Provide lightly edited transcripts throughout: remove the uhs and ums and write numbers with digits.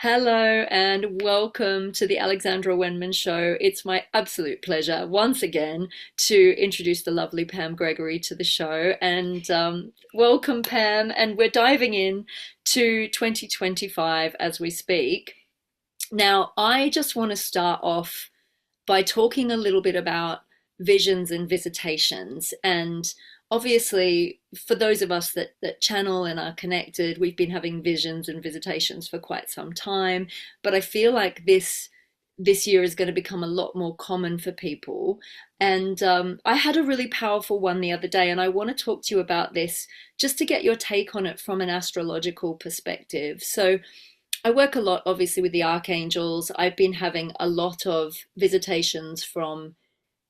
Hello and welcome to the Alexandra Wenman Show. It's my absolute pleasure once again to introduce the lovely Pam Gregory to the show. And welcome, Pam. And we're diving in to 2025 as we speak. Now, I just want to start off by talking a little bit about visions and visitations. And obviously, for those of us that channel and are connected, we've been having visions and visitations for quite some time. But I feel like this year is going to become a lot more common for people. And I had a really powerful one the other day, and I want to talk to you about this just to get your take on it from an astrological perspective. So, I work a lot, obviously, with the archangels. I've been having a lot of visitations from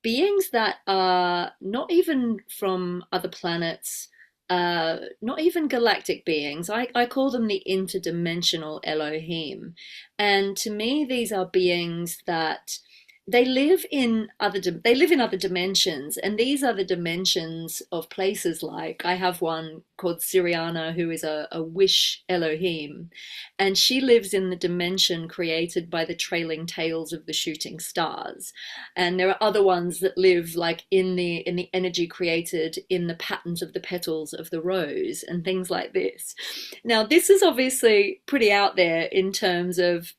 beings that are not even from other planets, not even galactic beings. I call them the interdimensional Elohim. And to me, these are beings that they live in other dimensions, and these are the dimensions of places like I have one called Siriana, who is a wish Elohim, and she lives in the dimension created by the trailing tails of the shooting stars. And there are other ones that live like in the energy created in the patterns of the petals of the rose and things like this. Now, this is obviously pretty out there in terms of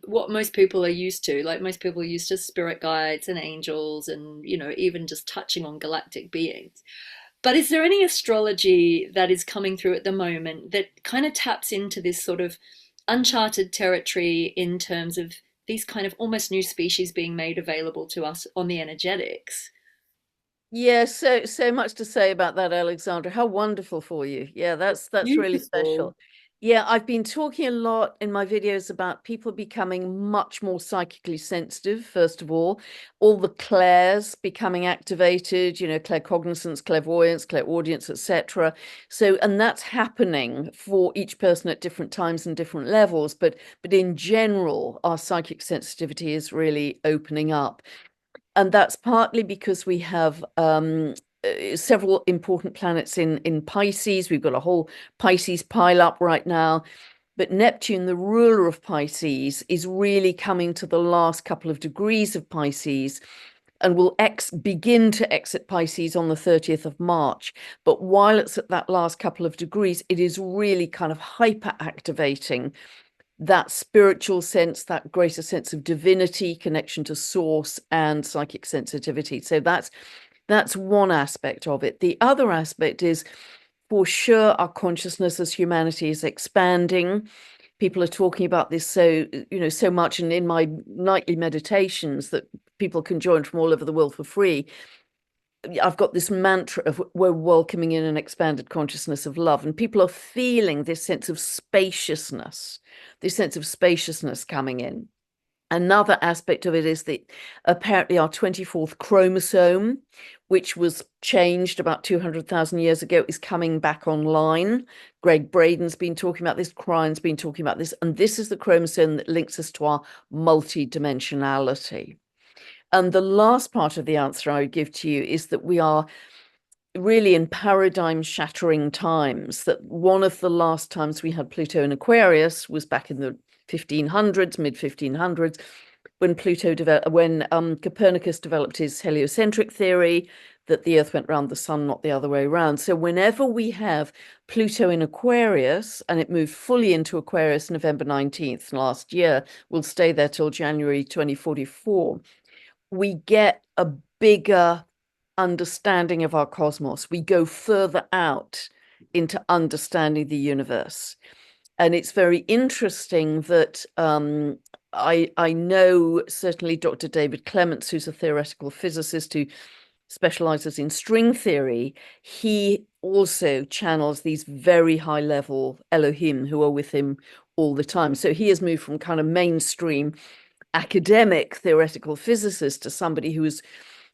what most people are used to. Like most people are used to spirit guides and angels and, even just touching on galactic beings. But is there any astrology that is coming through at the moment that kind of taps into this sort of uncharted territory in terms of these kind of almost new species being made available to us on the energetics? Yeah, so much to say about that, Alexandra. How wonderful for you. Yeah, that's really Beautiful. special. Yeah, I've been talking a lot in my videos about people becoming much more psychically sensitive, first of all the clairs becoming activated, claircognizance, clairvoyance, clairaudience, etc. So, and that's happening for each person at different times and different levels, but in general, our psychic sensitivity is really opening up. And that's partly because we have several important planets in Pisces. We've got a whole Pisces pile up right now. But Neptune, the ruler of Pisces, is really coming to the last couple of degrees of Pisces and will begin to exit Pisces on the 30th of March. But while it's at that last couple of degrees, it is really kind of hyper activating that spiritual sense, that greater sense of divinity, connection to source, and psychic sensitivity. So that's one aspect of it. The other aspect is, for sure, our consciousness as humanity is expanding. People are talking about this so much, and in my nightly meditations that people can join from all over the world for free, I've got this mantra of we're welcoming in an expanded consciousness of love, and people are feeling this sense of spaciousness coming in. Another aspect of it is that apparently our 24th chromosome, which was changed about 200,000 years ago, is coming back online. Greg Braden's been talking about this, Krine's been talking about this, and this is the chromosome that links us to our multidimensionality. And the last part of the answer I would give to you is that we are really in paradigm shattering times. That one of the last times we had Pluto in Aquarius was back in the 1500s, mid 1500s, when Copernicus developed his heliocentric theory that the Earth went around the sun, not the other way around. So whenever we have Pluto in Aquarius, and it moved fully into Aquarius November 19th last year, will stay there till January 2044, we get a bigger understanding of our cosmos. We go further out into understanding the universe. And it's very interesting that I know certainly Dr. David Clements, who's a theoretical physicist who specializes in string theory, he also channels these very high level Elohim who are with him all the time. So he has moved from kind of mainstream academic theoretical physicist to somebody who is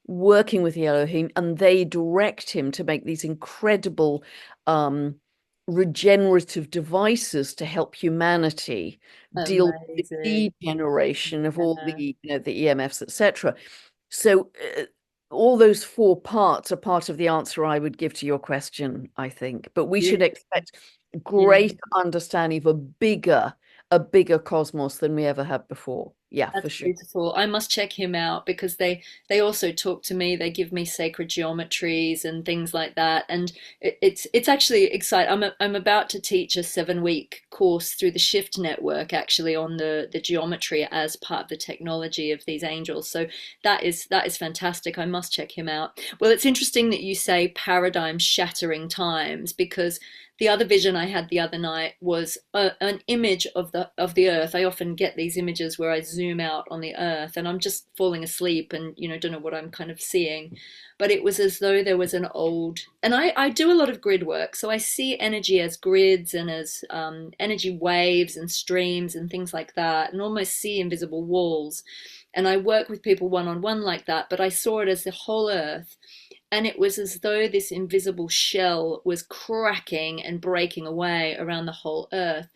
working with the Elohim, and they direct him to make these incredible regenerative devices to help humanity deal with the Amazing. degeneration of all Yeah. the EMFs, etc. So all those four parts are part of the answer I would give to your question, I think. But we should Beautiful. expect Yeah. great understanding of a bigger a bigger cosmos than we ever had before. Yeah, for That's sure. beautiful. I must check him out because they also talk to me. They give me sacred geometries and things like that, and it's actually exciting. I'm about to teach a 7 week course through the Shift Network, actually on the geometry as part of the technology of these angels. So that is fantastic. I must check him out. Well, it's interesting that you say paradigm shattering times because the other vision I had the other night was an image of the earth. I often get these images where I zoom out on the earth and I'm just falling asleep and don't know what I'm kind of seeing. But it was as though there was an old, and I do a lot of grid work, so I see energy as grids and as energy waves and streams and things like that, and almost see invisible walls. And I work with people one on one like that, but I saw it as the whole earth, and it was as though this invisible shell was cracking and breaking away around the whole earth.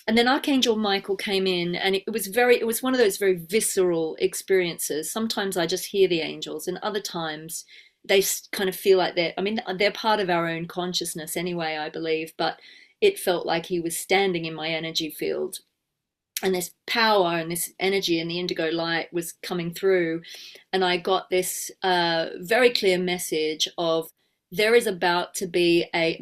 And then Archangel Michael came in, and it was one of those very visceral experiences. Sometimes I just hear the angels, and other times they kind of feel like I mean, they're part of our own consciousness anyway, I believe, but it felt like he was standing in my energy field, and this power and this energy and the indigo light was coming through, and I got this very clear message of there is about to be a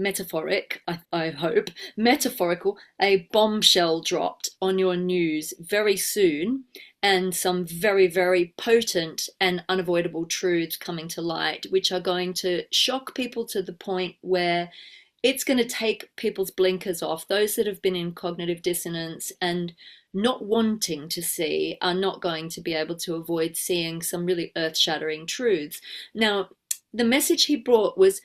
I hope metaphorical, a bombshell dropped on your news very soon, and some very, very potent and unavoidable truths coming to light, which are going to shock people to the point where it's going to take people's blinkers off. Those that have been in cognitive dissonance and not wanting to see are not going to be able to avoid seeing some really earth shattering truths. Now, the message he brought was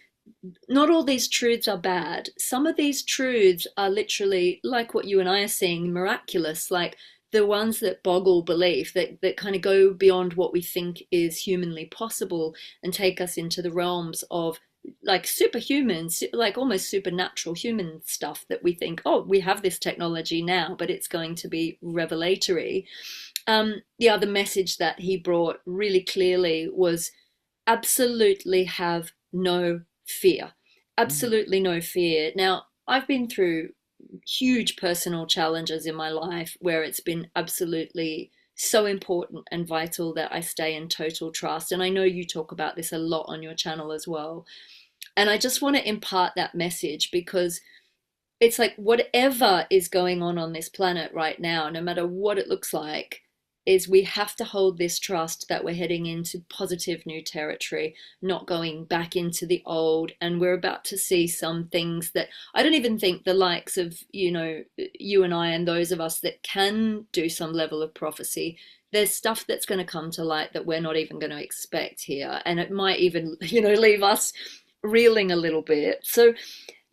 not all these truths are bad. Some of these truths are literally like what you and I are seeing, miraculous, like the ones that boggle belief, that kind of go beyond what we think is humanly possible and take us into the realms of like superhumans, like almost supernatural human stuff that we think, oh, we have this technology now, but it's going to be revelatory. The other message that he brought really clearly was absolutely have no fear. Mm. Absolutely no fear. Now, I've been through huge personal challenges in my life where it's been absolutely so important and vital that I stay in total trust. And I know you talk about this a lot on your channel as well. And I just want to impart that message because it's like whatever is going on this planet right now, no matter what it looks like, is we have to hold this trust that we're heading into positive new territory, not going back into the old. And we're about to see some things that I don't even think the likes of, you and I and those of us that can do some level of prophecy, there's stuff that's going to come to light that we're not even going to expect here. And it might even, leave us reeling a little bit. So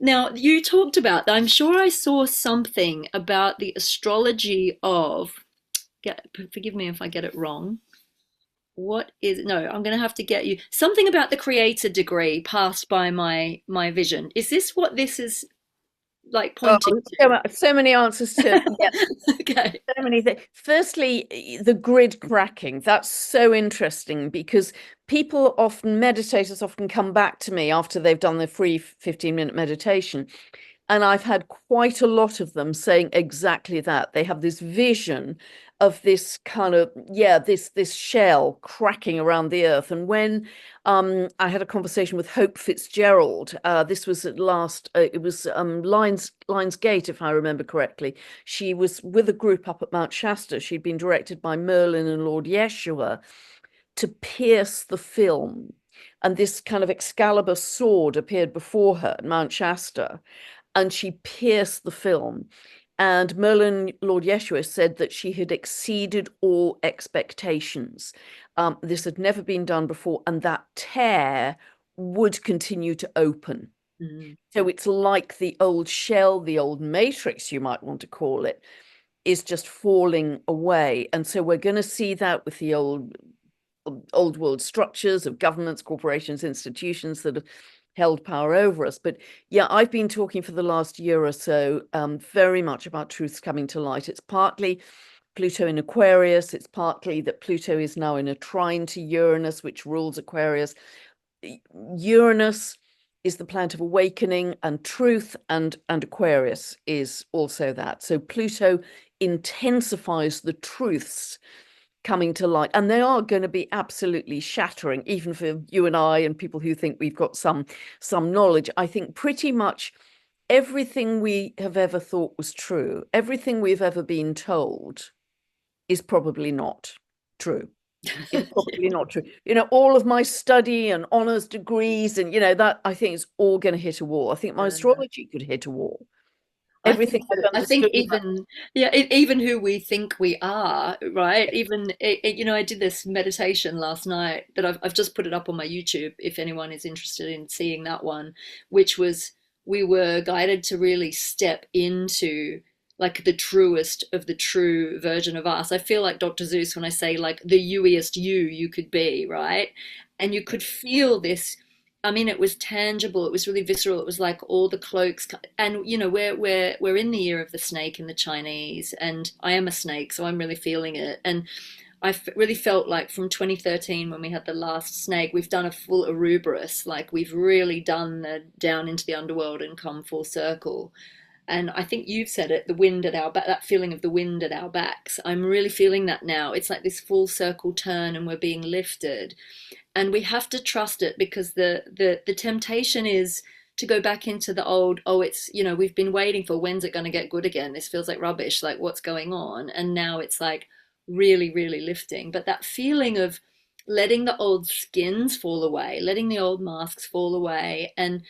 now, you talked about, I'm sure I saw something about the astrology of, forgive me if I get it wrong. What is, no, I'm going to have to get you something about the creator degree passed by my vision. Is this what this is like Oh, pointing so many answers to yeah, to? Okay. so many things. Firstly, the grid cracking. That's so interesting because meditators often come back to me after they've done their free 15-minute meditation. And I've had quite a lot of them saying exactly that. They have this vision of this kind of, yeah, this shell cracking around the earth. And when I had a conversation with Hope Fitzgerald, this was at last, it was Lions Gate, if I remember correctly. She was with a group up at Mount Shasta. She'd been directed by Merlin and Lord Yeshua to pierce the film. And this kind of Excalibur sword appeared before her at Mount Shasta, and she pierced the film. And Merlin, Lord Yeshua, said that she had exceeded all expectations. This had never been done before, and that tear would continue to open. Mm, So it's like the old shell, the old matrix, you might want to call it, is just falling away. And so we're going to see that with the old world structures of governments, corporations, institutions that have held power over us. But yeah, I've been talking for the last year or so very much about truths coming to light. It's partly Pluto in Aquarius. It's partly that Pluto is now in a trine to Uranus, which rules Aquarius. Uranus is the planet of awakening and truth, and Aquarius is also that. So Pluto intensifies the truths coming to light, and they are going to be absolutely shattering, even for you and I and people who think we've got some knowledge. I think pretty much everything we have ever thought was true, everything we've ever been told, is probably not true. It's probably not true. All of my study and honors degrees, and that, I think, is all going to hit a wall. I think my Yeah. astrology could hit a wall. I Everything think so. I've I think understood about. even yeah, even who we think we are, right? Even I did this meditation last night that I've just put it up on my YouTube if anyone is interested in seeing that one, which was we were guided to really step into like the truest of the true version of us. I feel like Dr. Zeus when I say like the youiest you could be, right? And you could feel this. I mean, it was tangible. It was really visceral. It was like all the cloaks, and we're in the year of the snake in the Chinese, and I am a snake, so I'm really feeling it. And really felt like from 2013 when we had the last snake, we've done a full Ouroboros. Like we've really done the down into the underworld and come full circle. And I think you've said it, the wind at our back, that feeling of the wind at our backs. I'm really feeling that now. It's like this full circle turn, and we're being lifted, and we have to trust it because the temptation is to go back into the old, oh, it's, we've been waiting for, when's it going to get good again, this feels like rubbish, like what's going on, and now it's like really really lifting. But that feeling of letting the old skins fall away, letting the old masks fall away. And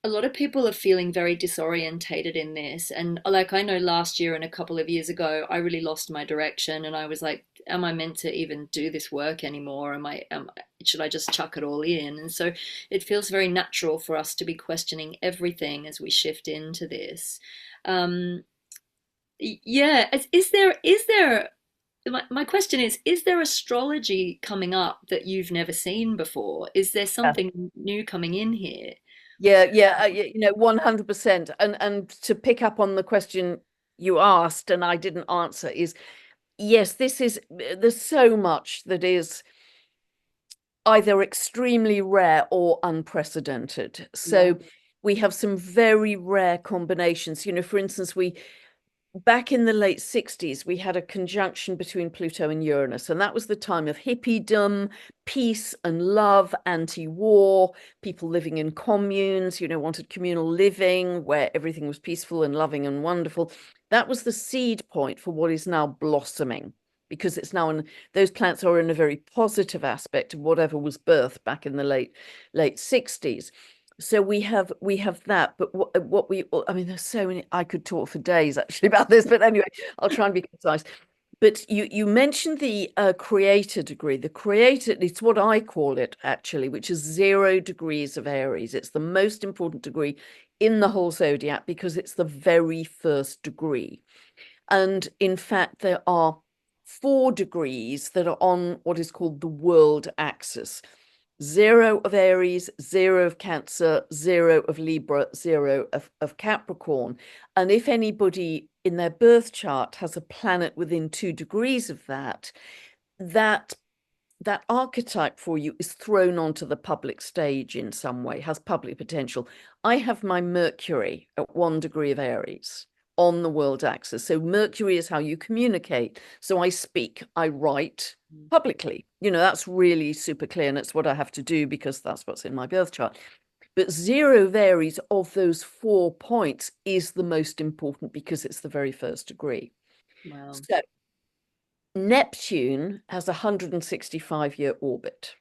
a lot of people are feeling very disorientated in this. And like I know last year and a couple of years ago, I really lost my direction, and I was like, am I meant to even do this work anymore? Should I just chuck it all in? And so it feels very natural for us to be questioning everything as we shift into this. Um, yeah, is there my question is there astrology coming up that you've never seen before? Is there something new coming in here? Yeah, yeah, 100%. And to pick up on the question you asked and I didn't answer is, yes, there's so much that is either extremely rare or unprecedented. Yeah. So we have some very rare combinations. For instance, back in the late 60s, we had a conjunction between Pluto and Uranus, and that was the time of hippiedom, peace and love, anti-war, people living in communes, wanted communal living where everything was peaceful and loving and wonderful. That was the seed point for what is now blossoming, because it's now those plants are in a very positive aspect of whatever was birthed back in the late 60s. So we have that, but I mean, there's so many. I could talk for days actually about this, but anyway, I'll try and be concise. But you mentioned the creator degree. The creator, it's what I call it actually, which is 0 degrees of Aries. It's the most important degree in the whole zodiac because it's the very first degree. And in fact, there are 4 degrees that are on what is called the world axis. 0 of Aries, 0 of Cancer, 0 of Libra, 0 of Capricorn. And if anybody in their birth chart has a planet within 2 degrees of that, that archetype for you is thrown onto the public stage in some way, has public potential. I have my Mercury at 1 degree of Aries on the world axis. So Mercury is how you communicate. So I speak, I write publicly. That's really super clear, and it's what I have to do because that's what's in my birth chart. But 0 varies of those 4 points is the most important because it's the very first degree. Wow. So Neptune has a 165-year orbit.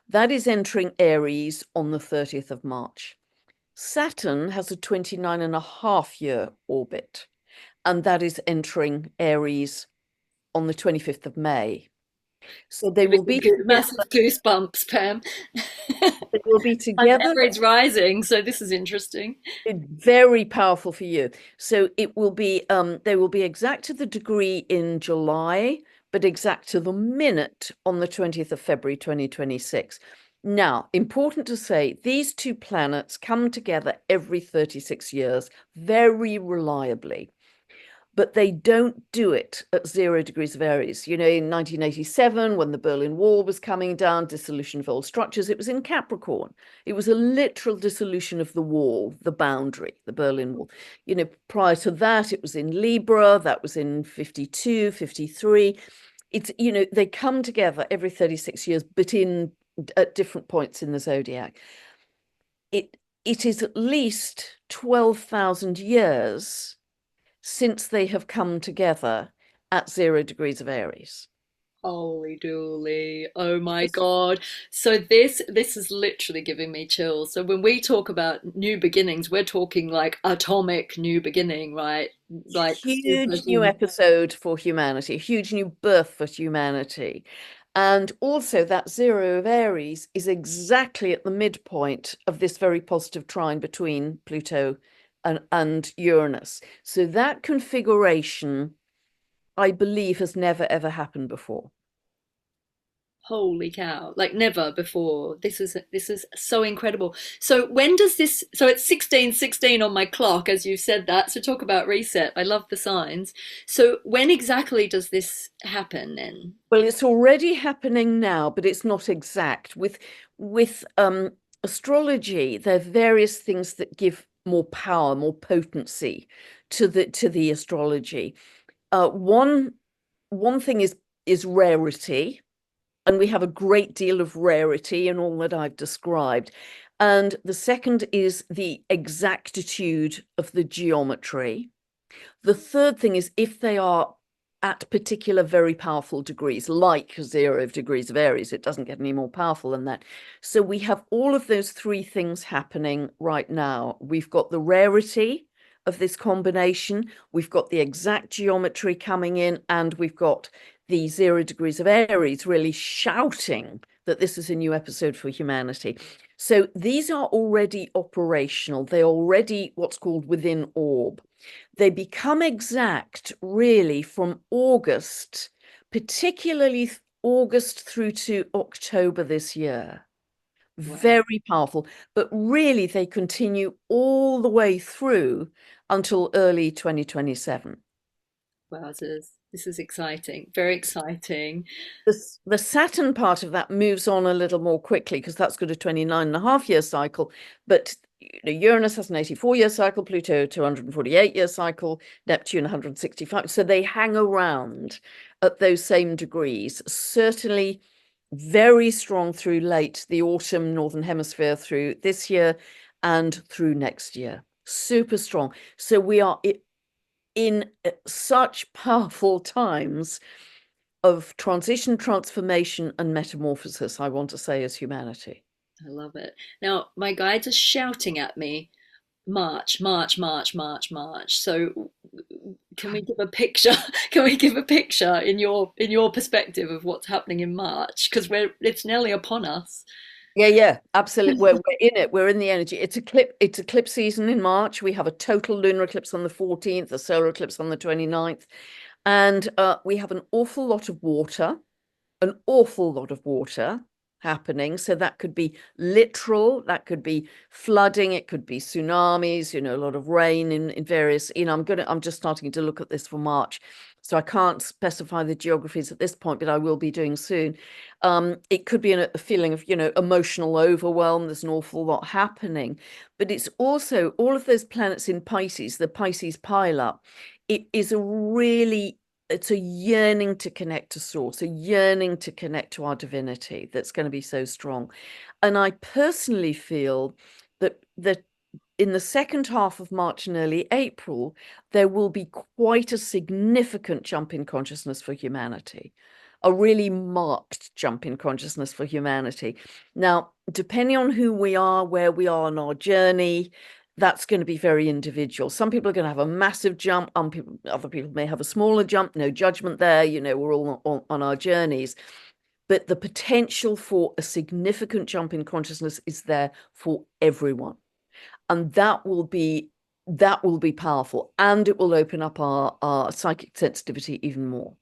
That is entering Aries on the 30th of March. Saturn has a 29.5-year orbit, and that is entering Aries on the 25th of May. So they Giving will me be together. massive goosebumps, Pam. They will be I'm together. Aries rising, so this is interesting. Very powerful for you. So it will be they will be exact to the degree in July, but exact to the minute on the 20th of February 2026. Now, important to say, these 2 planets come together every 36 years very reliably. but they don't do it at 0 degrees of Aries. You know, in 1987, when the Berlin Wall was coming down, dissolution of old structures, it was in Capricorn. It was a literal dissolution of the wall, the boundary, the Berlin Wall. You know, prior to that, it was in Libra, that was in 52, 53. It's, you know, they come together every 36 years, but in at different points in the zodiac. It it is at least 12,000 years since they have come together at 0 degrees of Aries. Holy dooly. Oh my God. So this is literally giving me chills. So when we talk about new beginnings, we're talking like atomic new beginning, right? Like super, Huge new super. episode for humanity, a huge new birth for humanity. And also, that 0 of Aries is exactly at the midpoint of this very positive trine between Pluto and Uranus. So, that configuration, I believe, has never ever happened before. Holy cow. Like never before. This is so incredible. So when does this, so it's 16:16 on my clock as you said that. So talk about reset. I love the signs. So when exactly does this happen then? Well, it's already happening now, but it's not exact. With astrology, there are various things that give more power, more potency to the astrology. One thing is rarity, and we have a great deal of rarity in all that I've described. And the second is the exactitude of the geometry. The third thing is if they are at particular very powerful degrees, like 0 degrees of Aries, it doesn't get any more powerful than that. So we have all of those three things happening right now. We've got the rarity of this combination, we've got the exact geometry coming in, and we've got the 0 degrees of Aries really shouting that this is a new episode for humanity. So these are already operational. They're already what's called within orb. They become exact really from August, particularly August through to October this year. Wow. Very powerful, but really they continue all the way through until early 2027. Wowzers. This is exciting. Very exciting. The Saturn part of that moves on a little more quickly because that's got a 29.5 year cycle. But Uranus has an 84-year cycle, Pluto 248-year cycle, Neptune 165. So they hang around at those same degrees, certainly very strong through late the autumn, Northern Hemisphere through this year and through next year. Super strong. So we are in such powerful times of transition, transformation, and metamorphosis, I want to say, as humanity. I love it. Now, my guides are shouting at me, March, March, March, March, March. So can we give a picture? Can we give a picture in your perspective of what's happening in March? Because it's nearly upon us. Yeah, yeah, absolutely. We're in it. We're in the energy. It's eclipse season in March. We have a total lunar eclipse on the 14th, a solar eclipse on the 29th. And we have an awful lot of water happening. So that could be literal, that could be flooding, it could be tsunamis, a lot of rain in various, I'm just starting to look at this for March. So I can't specify the geographies at this point, but I will be doing soon. It could be a feeling of, emotional overwhelm. There's an awful lot happening. But it's also all of those planets in Pisces, the Pisces pile up. It is it's a yearning to connect to source, a yearning to connect to our divinity that's going to be so strong. And I personally feel that in the second half of March and early April, there will be quite a significant jump in consciousness for humanity, a really marked jump in consciousness for humanity. Now, depending on who we are, where we are on our journey, that's going to be very individual. Some people are going to have a massive jump. Other people may have a smaller jump. No judgment there. We're all on our journeys. But the potential for a significant jump in consciousness is there for everyone. And that will be powerful. And it will open up our psychic sensitivity even more.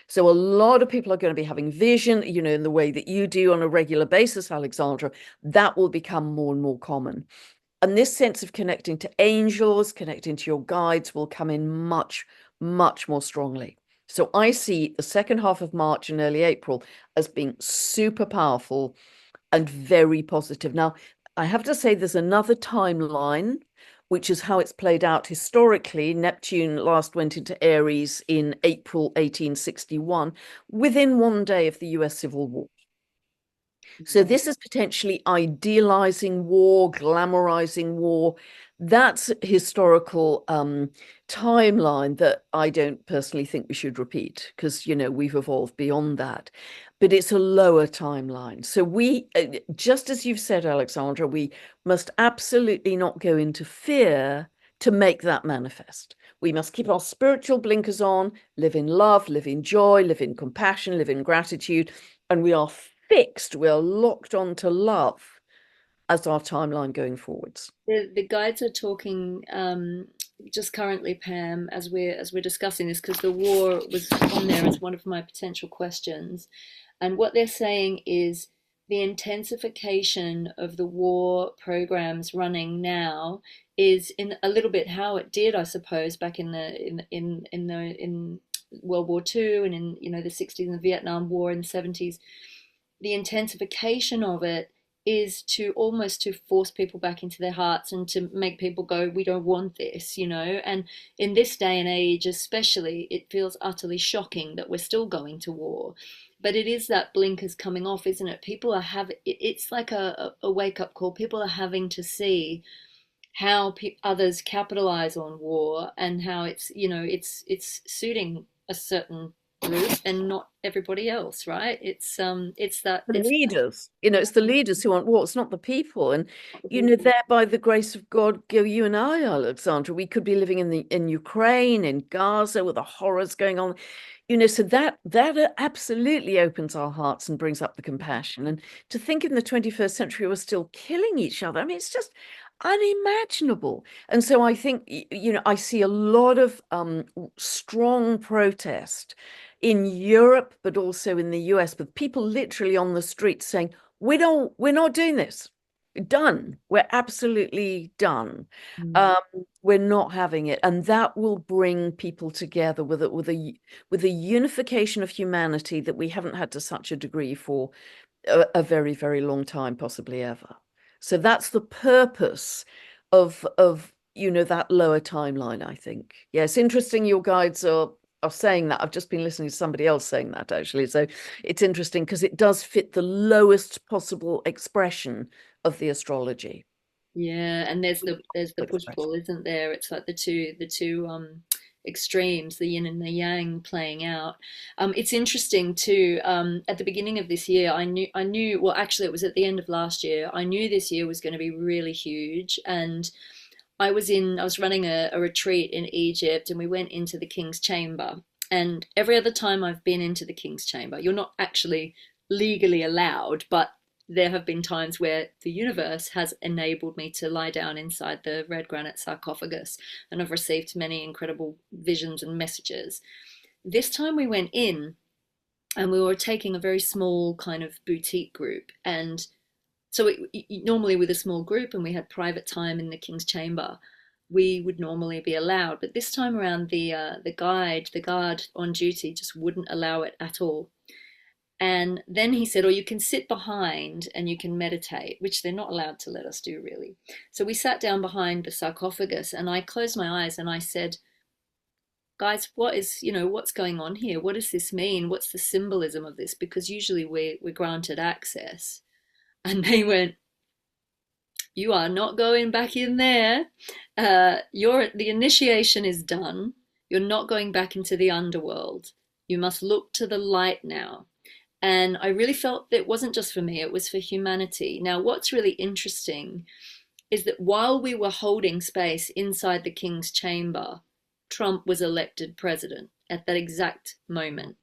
So a lot of people are going to be having vision, in the way that you do on a regular basis, Alexandra. That will become more and more common. And this sense of connecting to angels, connecting to your guides will come in much much more strongly. So I see the second half of March and early April as being super powerful and very positive. Now, I have to say there's another timeline, which is how it's played out historically. Neptune last went into Aries in April 1861, within one day of the US Civil War. So this is potentially idealizing war, glamorizing war. That's a historical timeline that I don't personally think we should repeat because, we've evolved beyond that. But it's a lower timeline. So just as you've said, Alexandra, we must absolutely not go into fear to make that manifest. We must keep our spiritual blinkers on, live in love, live in joy, live in compassion, live in gratitude, and we are fixed, we're locked onto love as our timeline going forwards. The guides are talking just currently, Pam, as we're discussing this, because the war was on there as one of my potential questions, and what they're saying is the intensification of the war programs running now is in a little bit how it did, I suppose, back in World War II and in the 60s and the Vietnam War in the 70s. The intensification of it is to almost to force people back into their hearts and to make people go, we don't want this, and in this day and age especially, it feels utterly shocking that we're still going to war. But it is that blinkers coming off, isn't it? People are having, it's like a wake-up call. People are having to see how others capitalize on war and how it's suiting a certain group and not everybody else, right? It's that The it's leaders, it's the leaders who want war, it's not the people. And, not the people. there by the grace of God go you and I, Alexandra. We could be living in Ukraine, in Gaza, with the horrors going on. So that absolutely opens our hearts and brings up the compassion. And to think in the 21st century we're still killing each other, I mean, it's just unimaginable. And so I think, I see a lot of strong protest in Europe, but also in the US, with people literally on the streets saying, we're not doing this. Done. We're absolutely done. Mm. Um, we're not having it, and that will bring people together with a unification of humanity that we haven't had to such a degree for a very, very long time, possibly ever. So that's the purpose of that lower timeline, I think. Yeah, it's interesting your guides are saying that. I've just been listening to somebody else saying that, actually. So it's interesting because it does fit the lowest possible expression of the astrology. Yeah, and there's the push Expression. pull, isn't there? It's like the two extremes, the yin and the yang playing out. It's interesting too. At the beginning of this year, I knew. Well, actually, it was at the end of last year. I knew this year was going to be really huge, and I was running a retreat in Egypt, and we went into the King's Chamber. And every other time I've been into the King's Chamber, you're not actually legally allowed, but there have been times where the universe has enabled me to lie down inside the red granite sarcophagus, and I've received many incredible visions and messages. This time we went in, and we were taking a very small kind of boutique group, and so normally with a small group and we had private time in the King's Chamber, we would normally be allowed. But this time around, the guard on duty, just wouldn't allow it at all. And then he said, "Oh, you can sit behind and you can meditate," which they're not allowed to let us do, really. So we sat down behind the sarcophagus, and I closed my eyes and I said, "Guys, what's going on here? What does this mean? What's the symbolism of this? Because usually we're granted access." And they went, "You are not going back in there. The initiation is done. You're not going back into the underworld. You must look to the light now." And I really felt that it wasn't just for me, it was for humanity. Now, what's really interesting is that while we were holding space inside the King's Chamber, Trump was elected president at that exact moment,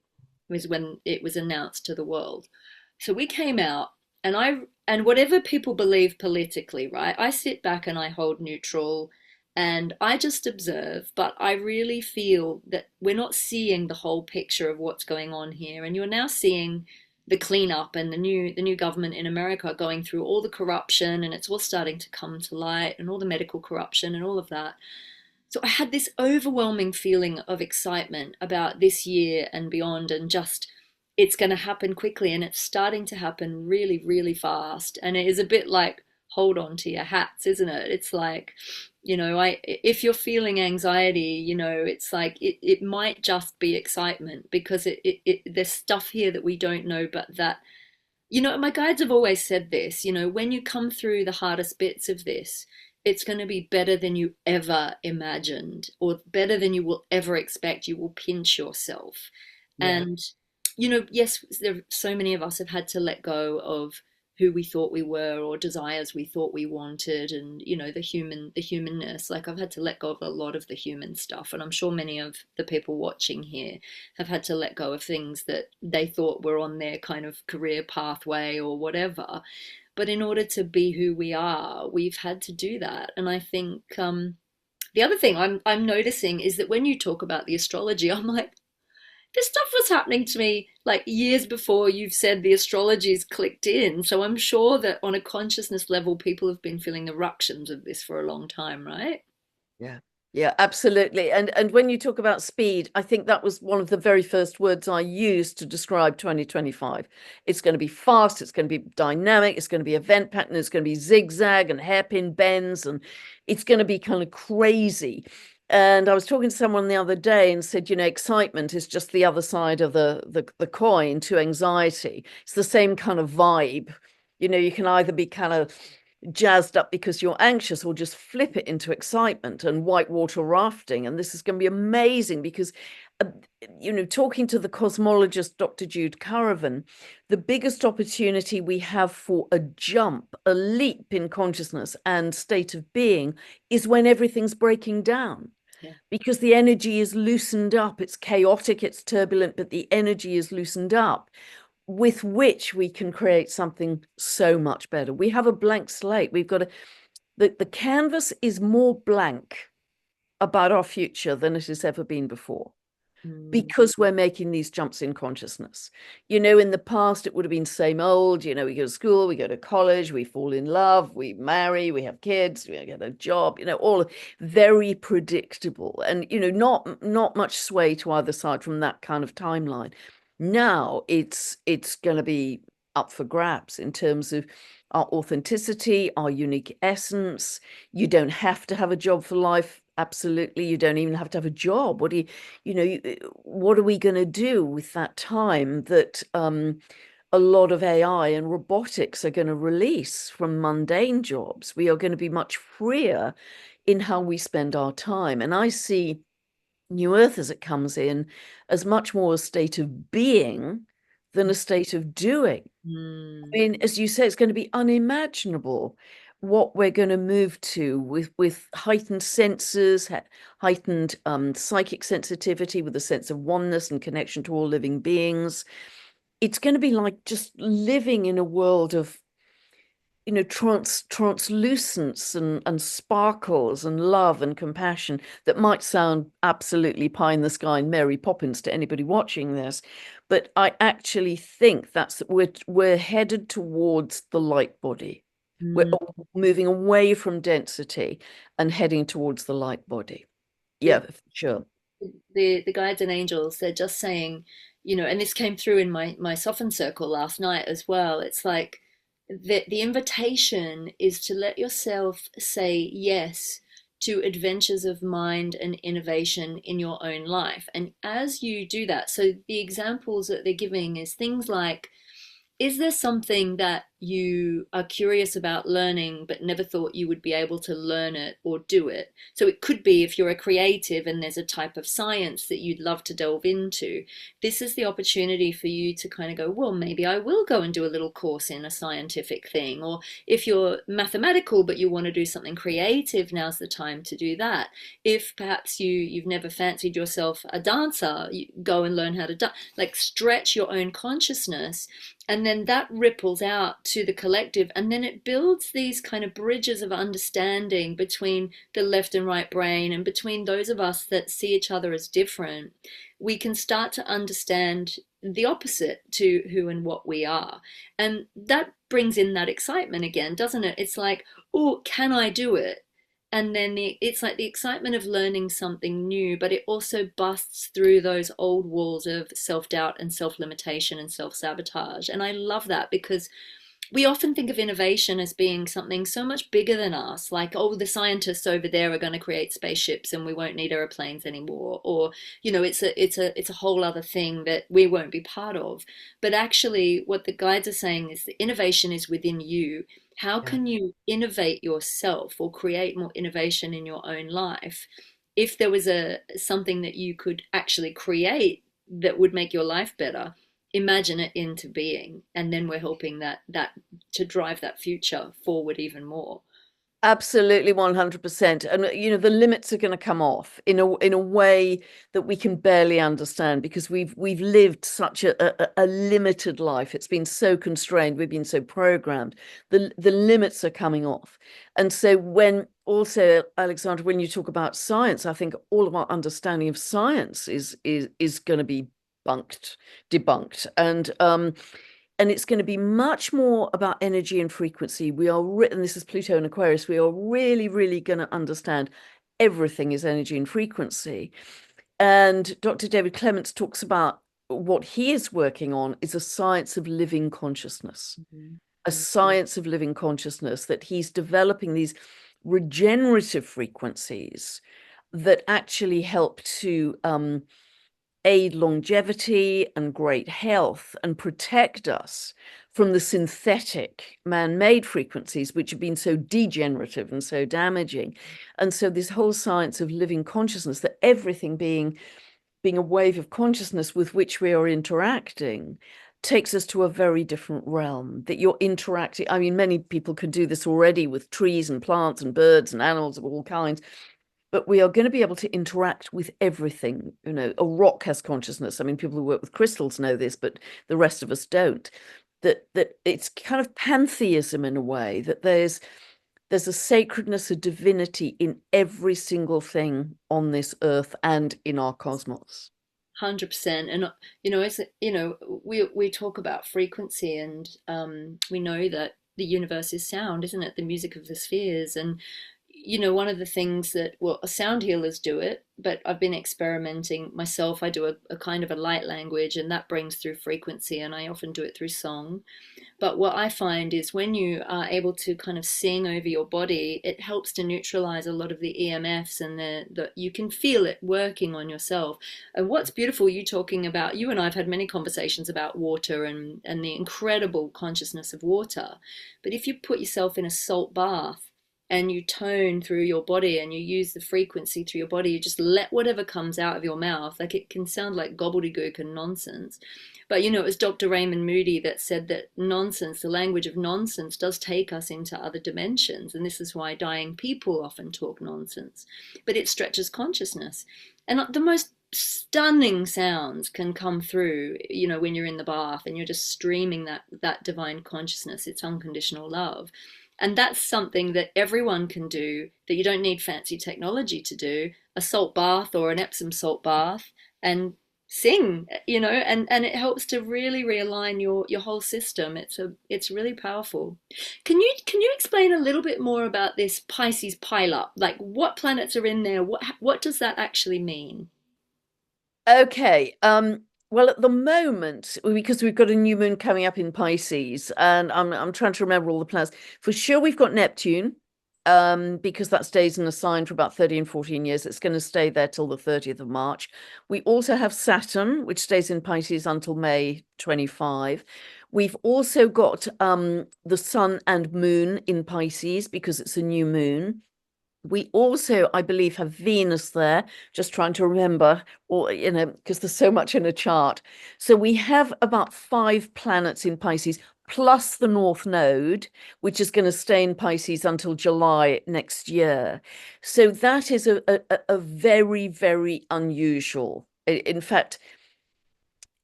was when it was announced to the world. So we came out, and whatever people believe politically, right? I sit back and I hold neutral and I just observe, but I really feel that we're not seeing the whole picture of what's going on here. And you're now seeing the cleanup and the new government in America going through all the corruption, and it's all starting to come to light, and all the medical corruption and all of that. So I had this overwhelming feeling of excitement about this year and beyond, and just it's going to happen quickly, and it's starting to happen really, really fast. And it is a bit like hold on to your hats, isn't it? It's like, if you're feeling anxiety, it's like it might just be excitement, because there's stuff here that we don't know, but that, my guides have always said this, when you come through the hardest bits of this, it's going to be better than you ever imagined, or better than you will ever expect. You will pinch yourself. Yeah. And, yes, there, so many of us have had to let go of who we thought we were, or desires we thought we wanted, and the humanness. Like, I've had to let go of a lot of the human stuff, and I'm sure many of the people watching here have had to let go of things that they thought were on their kind of career pathway or whatever. But in order to be who we are, we've had to do that. And I think the other thing I'm noticing is that when you talk about the astrology, I'm like, this stuff was happening to me like years before you've said the astrology's clicked in. So I'm sure that on a consciousness level, people have been feeling the ructions of this for a long time, right? Yeah. Yeah, absolutely. And when you talk about speed, I think that was one of the very first words I used to describe 2025. It's going to be fast, it's going to be dynamic, it's going to be event pattern, it's going to be zigzag and hairpin bends, and it's going to be kind of crazy. And I was talking to someone the other day and said, excitement is just the other side of the coin to anxiety. It's the same kind of vibe. You can either be kind of jazzed up because you're anxious, or just flip it into excitement and whitewater rafting. And this is going to be amazing because, uh, talking to the cosmologist, Dr. Jude Currivan, the biggest opportunity we have for a jump, a leap in consciousness and state of being is when everything's breaking down. Yeah. Because the energy is loosened up, it's chaotic, it's turbulent, but the energy is loosened up, with which we can create something so much better. We have a blank slate. We've got the canvas is more blank about our future than it has ever been before, Mm. because we're making these jumps in consciousness. In the past, it would have been same old. We go to school, we go to college, we fall in love, we marry, we have kids, we get a job, all very predictable, and, not much sway to either side from that kind of timeline. Now it's going to be up for grabs in terms of our authenticity, our unique essence. You don't have to have a job for life. Absolutely. You don't even have to have a job. What are we going to do with that time that a lot of AI and robotics are going to release from mundane jobs? We are going to be much freer in how we spend our time. And I see New Earth, as it comes in, as much more a state of being than a state of doing. I Mm. mean, as you say, it's going to be unimaginable what we're going to move to with heightened senses, heightened psychic sensitivity, with a sense of oneness and connection to all living beings. It's going to be like just living in a world of, translucence and sparkles and love and compassion that might sound absolutely pie in the sky and Mary Poppins to anybody watching this, but I actually think that's we're headed towards the light body. We're Mm. moving away from density and heading towards the light body. Yeah. Yeah, for sure. The guides and angels, they're just saying, and this came through in my soften circle last night as well. It's like the invitation is to let yourself say yes to adventures of mind and innovation in your own life. And as you do that, so the examples that they're giving is things like, is there something that you are curious about learning but never thought you would be able to learn it or do it? So it could be, if you're a creative and there's a type of science that you'd love to delve into, this is the opportunity for you to kind of go, well, maybe I will go and do a little course in a scientific thing. Or if you're mathematical but you want to do something creative, now's the time to do that. If perhaps you've never fancied yourself a dancer, you go and learn how to dance. Like, stretch your own consciousness, and then that ripples out to the collective, and then it builds these kind of bridges of understanding between the left and right brain, and between those of us that see each other as different. We can start to understand the opposite to who and what we are, and that brings in that excitement again, doesn't it? It's like, oh, can I do it? and then it's like the excitement of learning something new, but it also busts through those old walls of self-doubt and self-limitation and self-sabotage. And I love that because we often think of innovation as being something so much bigger than us, like, oh, the scientists over there are going to create spaceships and we won't need airplanes anymore, or it's a whole other thing that we won't be part of. But actually what the guides are saying is the innovation is within you. How Yeah. can you innovate yourself or create more innovation in your own life? If there was a something that you could actually create that would make your life better, imagine it into being, and then we're helping that to drive that future forward even more. Absolutely 100%. And the limits are going to come off in a way that we can barely understand because we've lived such a limited life. It's been so constrained, we've been so programmed. The limits are coming off. And so when also, Alexandra, when you talk about science, I think all of our understanding of science is going to be debunked. And it's going to be much more about energy and frequency. And this is Pluto and Aquarius, we are really, really going to understand everything is energy and frequency. And Dr. David Clements talks about what he is working on is a science of living consciousness, Mhm. a science of living consciousness, that he's developing these regenerative frequencies that actually help to aid longevity and great health and protect us from the synthetic man-made frequencies which have been so degenerative and so damaging. And so this whole science of living consciousness, that everything being a wave of consciousness with which we are interacting, takes us to a very different realm, that you're interacting. I mean, many people can do this already with trees and plants and birds and animals of all kinds, but we are going to be able to interact with everything. A rock has consciousness. I mean, people who work with crystals know this, but the rest of us don't. That it's kind of pantheism in a way, that there's a sacredness, a divinity in every single thing on this earth and in our cosmos. 100%. And as we talk about frequency, and we know that the universe is sound, isn't it? The music of the spheres. And one of the things that, well, sound healers do it, but I've been experimenting myself. I do a kind of a light language, and that brings through frequency, and I often do it through song. But what I find is when you are able to kind of sing over your body, it helps to neutralize a lot of the EMFs, and you can feel it working on yourself. And what's beautiful, you and I have had many conversations about water and the incredible consciousness of water. But if you put yourself in a salt bath and you tone through your body and you use the frequency through your body, you just let whatever comes out of your mouth, like it can sound like gobbledygook and nonsense. But it was Dr. Raymond Moody that said that nonsense, the language of nonsense, does take us into other dimensions. And this is why dying people often talk nonsense. But it stretches consciousness. And the most stunning sounds can come through, when you're in the bath and you're just streaming that divine consciousness. It's unconditional love. And that's something that everyone can do, that you don't need fancy technology to do. A salt bath or an Epsom salt bath, and sing, and it helps to really realign your whole system. It's really powerful. Can you explain a little bit more about this Pisces pile up? Like, what planets are in there? What does that actually mean? Okay. Well, at the moment, because we've got a new moon coming up in Pisces, and I'm trying to remember all the planets. For sure, we've got Neptune, because that stays in a sign for about 13, 14 years. It's going to stay there till the 30th of March. We also have Saturn, which stays in Pisces until May 25. We've also got the Sun and Moon in Pisces because it's a new moon. We also, I believe, have Venus there, just trying to remember, or, because there's so much in a chart. So we have about 5 planets in Pisces, plus the North Node, which is going to stay in Pisces until July next year. So that is a very, very unusual. In fact,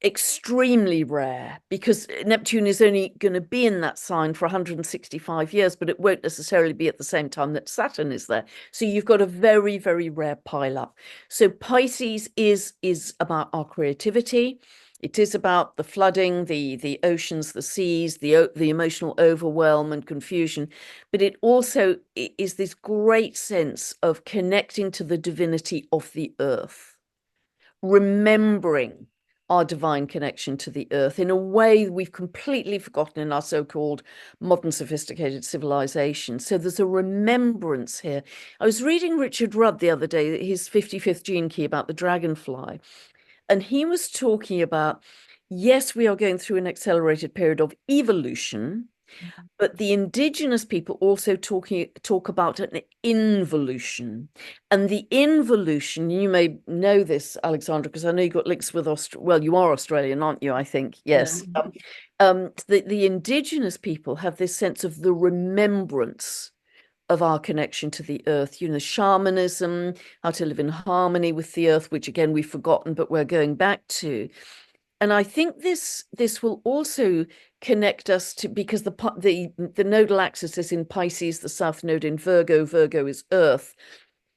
extremely rare, because Neptune is only going to be in that sign for 165 years, but it won't necessarily be at the same time that Saturn is there. So you've got a very, very rare pile up. So Pisces is about our creativity. It is about the flooding, the oceans, the seas, the emotional overwhelm and confusion, but it also is this great sense of connecting to the divinity of the earth, remembering our divine connection to the earth in a way we've completely forgotten in our so-called modern sophisticated civilization. So there's a remembrance here. I was reading Richard Rudd the other day, his 55th gene key about the dragonfly, and he was talking about, yes, we are going through an accelerated period of evolution, but the indigenous people also talk about an involution. And the involution, you may know this, Alexandra, because I know you got links with well, you are Australian, aren't you? I think, Yeah. yes. The indigenous people have this sense of the remembrance of our connection to the earth, shamanism, how to live in harmony with the earth, which again we've forgotten, but we're going back to. And I think this will also connect us to, because the nodal axis is in Pisces, the south node in Virgo, Virgo is earth.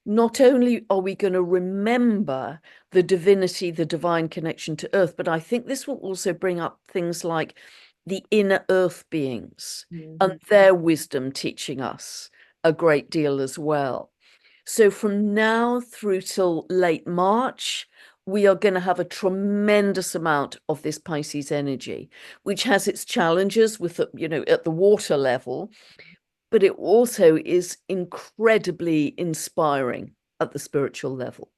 Not only are we going to remember the divinity, the divine connection to earth, but I think this will also bring up things like the inner earth beings and their wisdom teaching us a great deal as well. So from now through till late March, we are going to have a tremendous amount of this Pisces energy, which has its challenges with at the water level, but it also is incredibly inspiring at the spiritual level.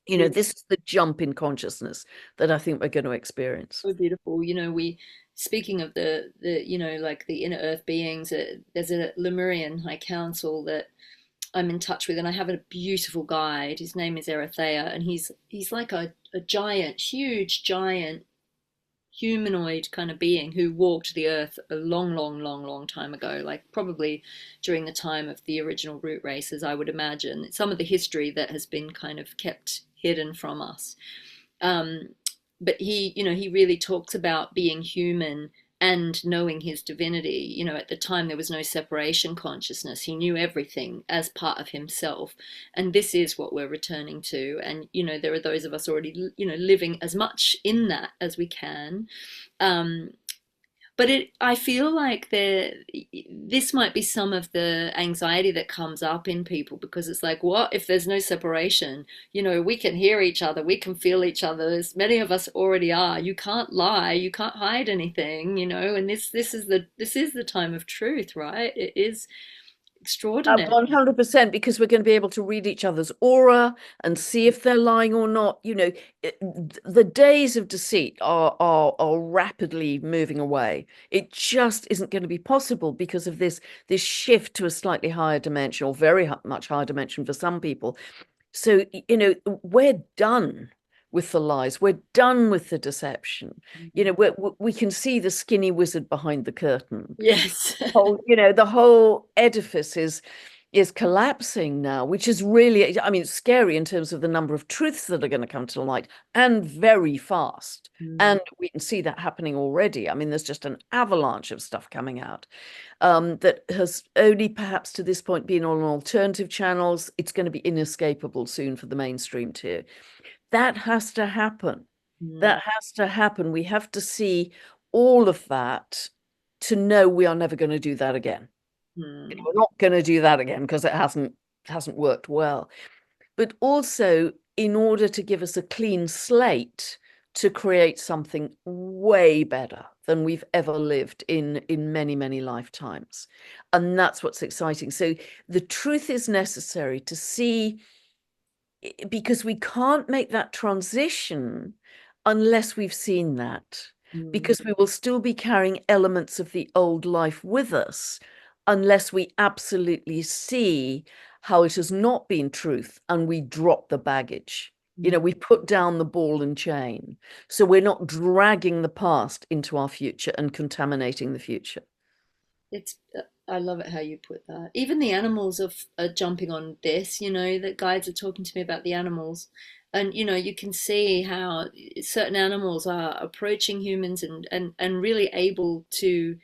This is the jump in consciousness that I think we're going to experience. So beautiful. We speaking of like the inner earth beings, there's a Lemurian high council that I'm in touch with, and I have a beautiful guide. His name is Erethea, and he's like a giant, huge giant humanoid kind of being who walked the earth a long, long, long, long time ago, like probably during the time of the original root races, I would imagine. Some of the history that has been kind of kept hidden from us. Um, but he really talks about being human and knowing his divinity. At the time there was no separation consciousness. He knew everything as part of himself. And this is what we're returning to. And, there are those of us already, living as much in that as we can. Um, but I feel like this might be some of the anxiety that comes up in people, because it's like, what if there's no separation? We can hear each other, we can feel each other, as many of us already are. You can't lie, you can't hide anything, and this is the time of truth, right? It is extraordinary. 100%, because we're going to be able to read each other's aura and see if they're lying or not. The days of deceit are rapidly moving away. It just isn't going to be possible because of this shift to a slightly higher dimension, or very much higher dimension for some people. So, we're done with the lies. We're done with the deception. We can see the skinny wizard behind the curtain. Yes. The whole edifice is collapsing now, which is really, I mean, it's scary in terms of the number of truths that are going to come to light, and very fast. And we can see that happening already. I mean, there's just an avalanche of stuff coming out that has only perhaps to this point been on alternative channels. It's going to be inescapable soon for the mainstream too. That has to happen. That has to happen. We have to see all of that to know we are never going to do that again. We're not going to do that again because it hasn't worked well. But also, in order to give us a clean slate to create something way better than we've ever lived in many, many lifetimes. And that's what's exciting. So the truth is necessary to see, because we can't make that transition unless we've seen that, because we will still be carrying elements of the old life with us unless we absolutely see how it has not been truth and we drop the baggage. We put down the ball and chain, so we're not dragging the past into our future and contaminating the future. It's I love it how you put that. Even the animals are jumping on this, the guides are talking to me about the animals. And you can see how certain animals are approaching humans and really able to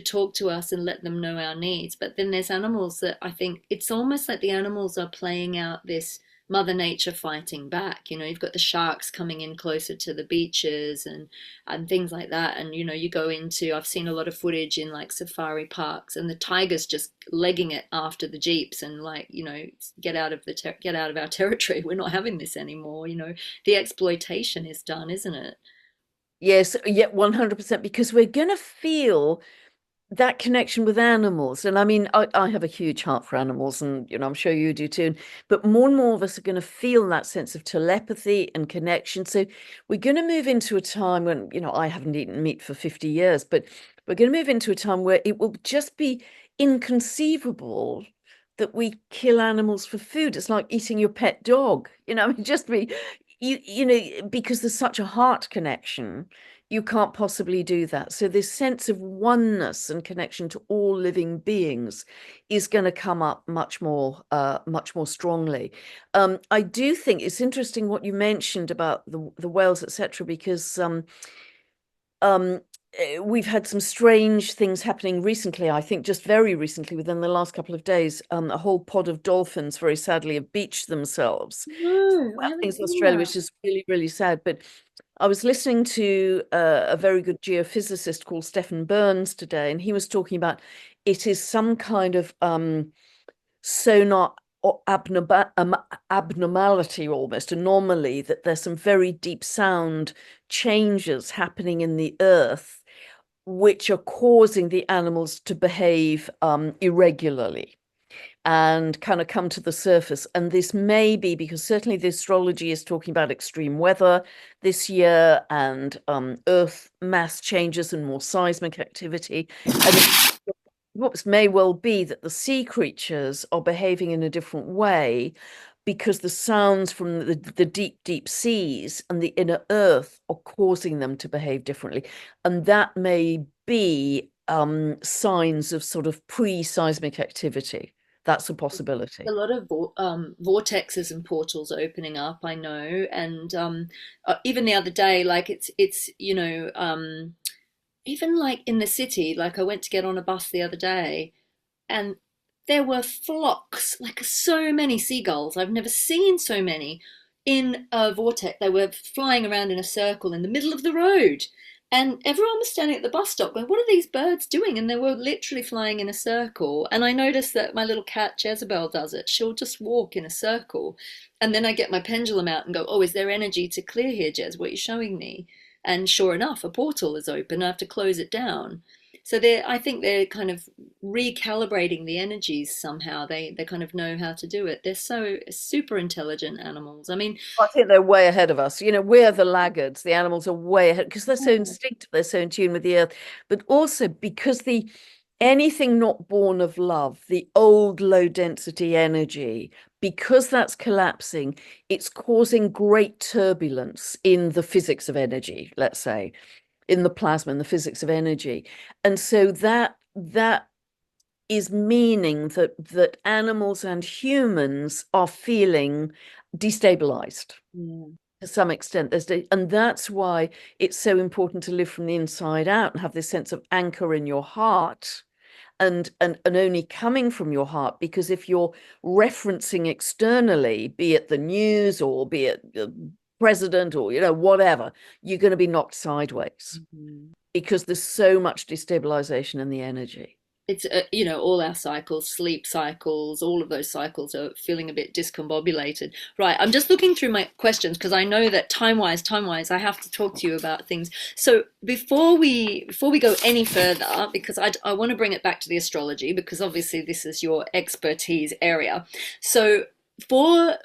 talk to us and let them know our needs. But then there's animals that I think it's almost like the animals are playing out this Mother Nature fighting back. You know, you've got the sharks coming in closer to the beaches and things like that. And you know, you go into, I've seen a lot of footage in like safari parks, and the tigers just legging it after the jeeps and like, you know, get out of our territory. We're not having this anymore. You know, the exploitation is done, isn't it? Yes, yeah, 100%, because we're going to feel that connection with animals. And I mean, I have a huge heart for animals, and I'm sure you do too. But more and more of us are going to feel that sense of telepathy and connection. So we're going to move into a time when, I haven't eaten meat for 50 years, but we're going to move into a time where it will just be inconceivable that we kill animals for food. It's like eating your pet dog, just be because there's such a heart connection, you can't possibly do that. So this sense of oneness and connection to all living beings is going to come up much more strongly. I do think it's interesting what you mentioned about the whales, etc., because um, we've had some strange things happening recently. I think just very recently, within the last couple of days, a whole pod of dolphins, very sadly, have beached themselves No, I haven't things in seen Australia, that. which is really, really sad. But I was listening to a very good geophysicist called Stephen Burns today, and he was talking about it is some kind of sonar or abnormality, almost anomaly, that there's some very deep sound changes happening in the earth, which are causing the animals to behave irregularly and kind of come to the surface. And this may be because certainly the astrology is talking about extreme weather this year and Earth mass changes and more seismic activity. And what may well be that the sea creatures are behaving in a different way because the sounds from the deep, deep seas and the inner earth are causing them to behave differently. And that may be signs of sort of pre-seismic activity. That's a A possibility. lot of vortexes and portals opening up, I know, and even the other day, like it's you know, even like in the city, like I went to get on a bus the other day, and there were flocks, like so many seagulls. I've never seen so many in a vortex. They were flying around in a circle in the middle of the road. And everyone was standing at the bus stop going, what are these birds doing? And they were literally flying in a circle. And I noticed that my little cat Jezebel does it. She'll just walk in a circle. And then I get my pendulum out and go, oh, is there energy to clear here, Jez? What are you showing me? And sure enough, a portal is open. I have to close it down. So I think they're kind of recalibrating the energies somehow. They kind of know how to do it. They're so super intelligent animals. I mean, I think they're way ahead of us. We're the laggards. The animals are way ahead because they're so instinctive, they're so in tune with the earth, but also because the anything not born of love, the old low density energy, because that's collapsing, it's causing great turbulence in the physics of energy, let's say, in the plasma and the physics of energy. And so that is meaning that animals and humans are feeling destabilized yeah. to some extent. And that's why it's so important to live from the inside out and have this sense of anchor in your heart and only coming from your heart. Because if you're referencing externally, be it the news or be it the president or whatever, you're going to be knocked sideways Mhm. because there's so much destabilization in the energy. It's you know, all our cycles, sleep cycles, all of those cycles are feeling a bit discombobulated. Right, I'm just looking through my questions because I know that time wise I have to talk to you about things. So before we go any further, because I want to bring it back to the astrology, because obviously this is your expertise area. So for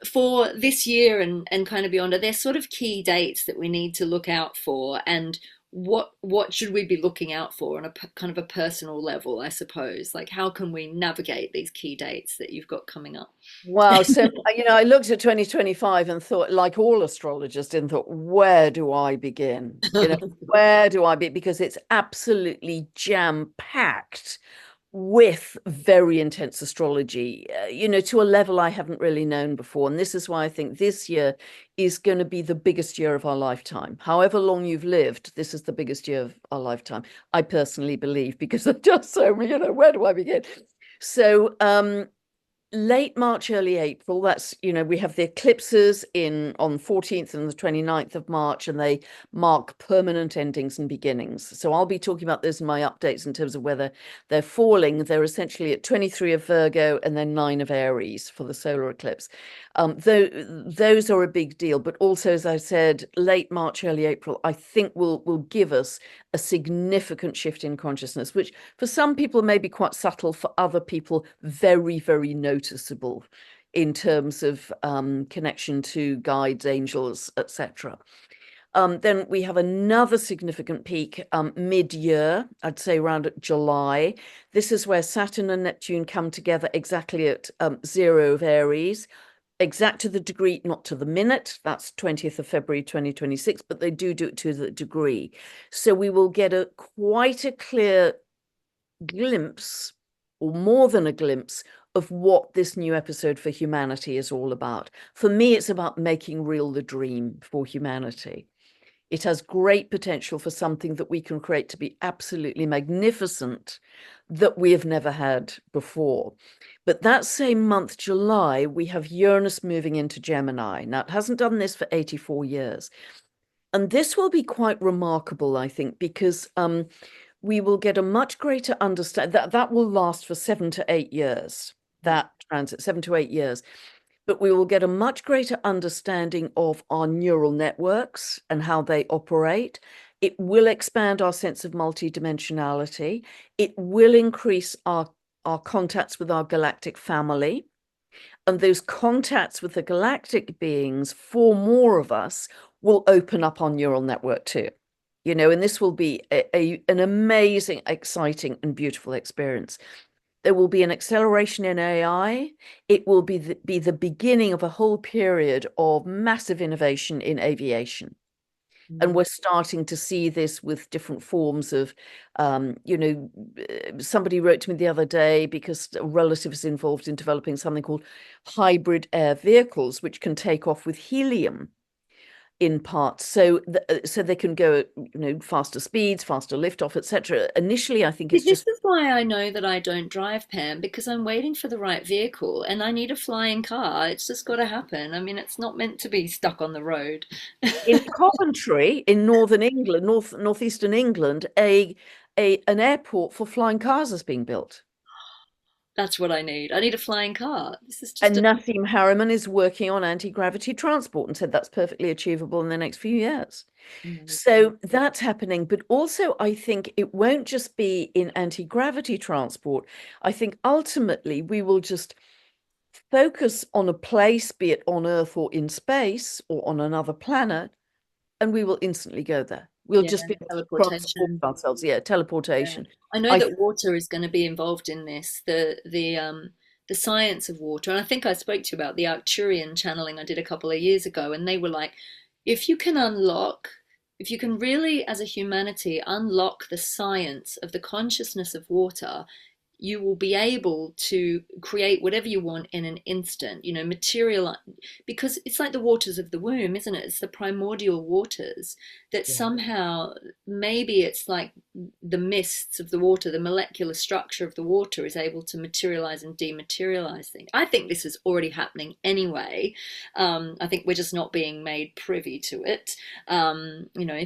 this year and kind of beyond, are there sort of key dates that we need to look out for, and what should we be looking out for on a kind of a personal level, I suppose? Like, how can we navigate these key dates that you've got coming up? Wow. So, I looked at 2025 and thought, like all astrologers did, and thought, where do I begin? Where do I be? Because it's absolutely jam-packed with very intense astrology, to a level I haven't really known before. And this is why I think this year is going to be the biggest year of our lifetime. However long you've lived, this is the biggest year of our lifetime. I personally believe, because there's just so many, where do I begin? So, late March, early April. That's, we have the eclipses in on 14th and the 29th of March, and they mark permanent endings and beginnings. So I'll be talking about those in my updates in terms of whether they're falling. They're essentially at 23 of Virgo and then 9 of Aries for the solar eclipse. Those are a big deal, but also, as I said, late March, early April, I think will give us a significant shift in consciousness, which for some people may be quite subtle, for other people very, very noticeable in terms of connection to guides, angels, etc. Then we have another significant peak mid-year, I'd say around July. This is where Saturn and Neptune come together exactly at 0 of Aries, exact to the degree, not to the minute. That's 20th of February 2026, but they do it to the degree. So we will get quite a clear glimpse, or more than a glimpse, of what this new episode for humanity is all about. For me, it's about making real the dream for humanity. It has great potential for something that we can create to be absolutely magnificent that we have never had before. But that same month, July, we have Uranus moving into Gemini. Now, it hasn't done this for 84 years. And this will be quite remarkable, I think, because we will get a much greater understanding that will last for 7 to 8 years, that transit, 7 to 8 years. But we will get a much greater understanding of our neural networks and how they operate. It will expand our sense of multidimensionality. It will increase our contacts with our galactic family. And those contacts with the galactic beings, for more of us, will open up our neural network too. And this will be an amazing, exciting, and beautiful experience. There will be an acceleration in AI. It will be the beginning of a whole period of massive innovation in aviation. And we're starting to see this with different forms of, somebody wrote to me the other day because a relative is involved in developing something called hybrid air vehicles, which can take off with helium in parts, so they can go faster speeds, faster liftoff, etc. Initially I think it's This just is why I know that I don't drive, Pam, because I'm waiting for the right vehicle and I need a flying car. It's just got to happen. I mean, it's not meant to be stuck on the road. in Coventry in northern England, northeastern England, an airport for flying cars is being built. That's what I need. I need a flying car. This is just And a. Nassim Harriman is working on anti-gravity transport and said that's perfectly achievable in the next few years. Amazing. So that's happening. But also, I think it won't just be in anti-gravity transport. I think ultimately we will just focus on a place, be it on Earth or in space or on another planet, and we will instantly go there. We'll Yeah, just be able to transport teleportation. ourselves. Yeah, Yeah. teleportation. I know I that water is going to be involved in this, the science of water. And I think I spoke to you about the Arcturian channeling I did a couple of years ago, and they were like, if you can unlock, if you can really, as a humanity, unlock the science of the consciousness of water, you will be able to create whatever you want in an instant, material, because it's like the waters of the womb, isn't it? It's the primordial waters that Yeah. somehow, maybe it's like the mists of the water, the molecular structure of the water is able to materialize and dematerialize things. I think this is already happening anyway. I think we're just not being made privy to it.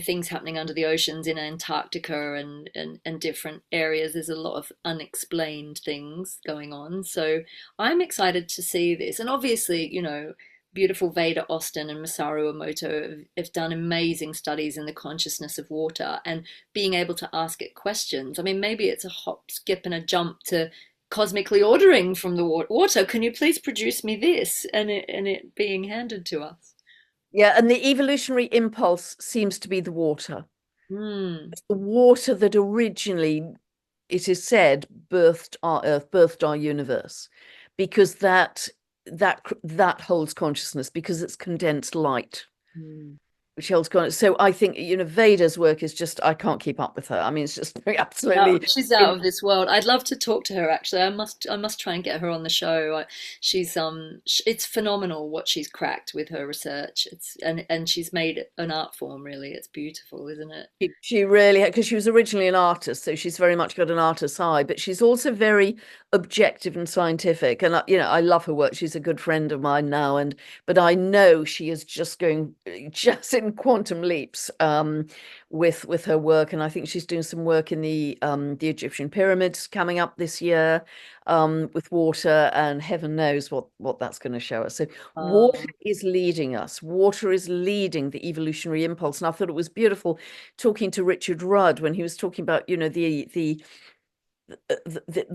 Things happening under the oceans in Antarctica and different areas. There's a lot of unexplained things going on. So I'm excited to see this. And obviously, beautiful Veda Austin and Masaru Emoto have done amazing studies in the consciousness of water and being able to ask it questions. I mean, maybe it's a hop, skip, and a jump to cosmically ordering from the water. Can you please produce me this? And it being handed to us. Yeah, and the evolutionary impulse seems to be the water. Hmm. It's the water that originally, it is said, birthed our Earth, birthed our universe, because that holds consciousness because it's condensed light. Hmm. Michelle's gone. So I think, Veda's work is just, I can't keep up with her. I mean, it's just Yeah, absolutely. she's out of this world. I'd love to talk to her actually. I must try and get her on the show. She's it's phenomenal what she's cracked with her research. And she's made an art form really. It's beautiful, isn't it? She really, because she was originally an artist, so she's very much got an artist's eye, but she's also very objective and scientific. And I love her work. She's a good friend of mine now, but I know she is just going just in quantum leaps with her work. And I think she's doing some work in the Egyptian pyramids coming up this year with water, and heaven knows what that's going to show us. So water Um, is leading us. Water is leading the evolutionary impulse, and I thought it was beautiful talking to Richard Rudd when he was talking about, the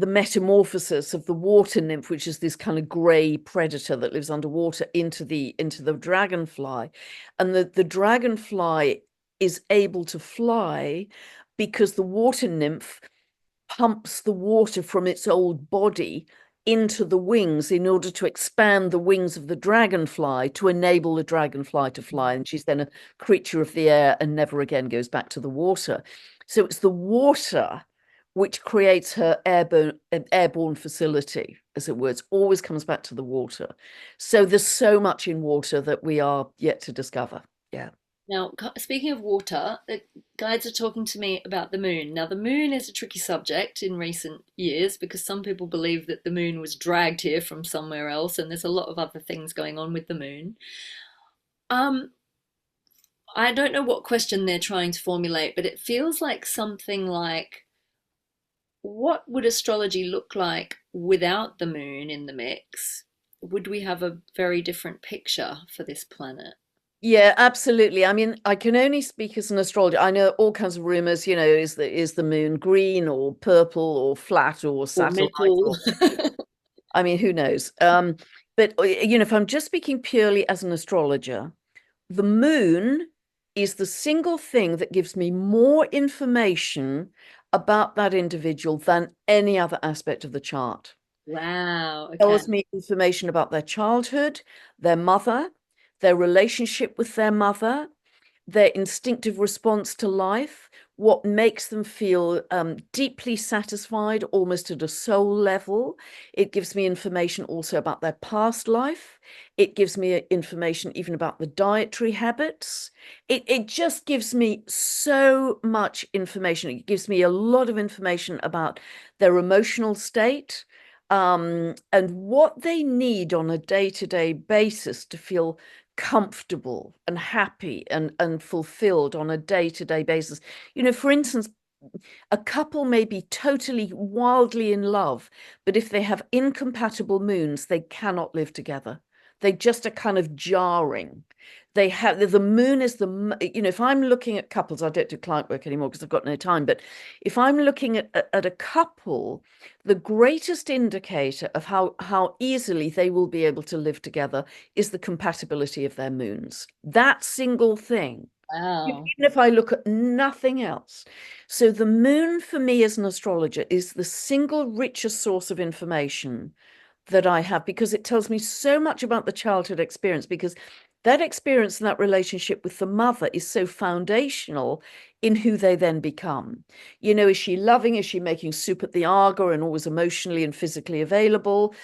metamorphosis of the water nymph, which is this kind of grey predator that lives underwater, into the dragonfly, and the dragonfly is able to fly because the water nymph pumps the water from its old body into the wings in order to expand the wings of the dragonfly to enable the dragonfly to fly. And she's then a creature of the air and never again goes back to the water. So it's the water which creates her airborne facility, as it were. It always comes back to the water. So there's so much in water that we are yet to discover. Yeah. Now, speaking of water, the guides are talking to me about the moon. Now, the moon is a tricky subject in recent years because some people believe that the moon was dragged here from somewhere else, and there's a lot of other things going on with the moon. Um, I don't know what question they're trying to formulate, but it feels like something like, what would astrology look like without the moon in the mix? Would we have a very different picture for this planet? Yeah, absolutely. I mean, I can only speak as an astrologer. I know all kinds of rumors, is the moon green or purple or flat or Or satellite metal? or I mean, who knows? But if I'm just speaking purely as an astrologer, the moon is the single thing that gives me more information about that individual than any other aspect of the chart. Wow, okay. Tells me information about their childhood, their mother, their relationship with their mother, their instinctive response to life, what makes them feel deeply satisfied, almost at a soul level. It gives me information also about their past life. It gives me information even about the dietary habits. It just gives me so much information. It gives me a lot of information about their emotional state, and what they need on a day-to-day basis to feel comfortable and happy and fulfilled on a day-to-day basis. For instance, a couple may be totally wildly in love, but if they have incompatible moons, they cannot live together. They just are kind of jarring. They have the moon is if I'm looking at couples, I don't do client work anymore because I've got no time, but if I'm looking at a couple, the greatest indicator of how easily they will be able to live together is the compatibility of their moons. That single thing, even Wow. if I look at nothing else. So the moon for me as an astrologer is the single richest source of information that I have, because it tells me so much about the childhood experience, because that experience and that relationship with the mother is so foundational in who they then become. Is she loving? Is she making soup at the Aga and always emotionally and physically available?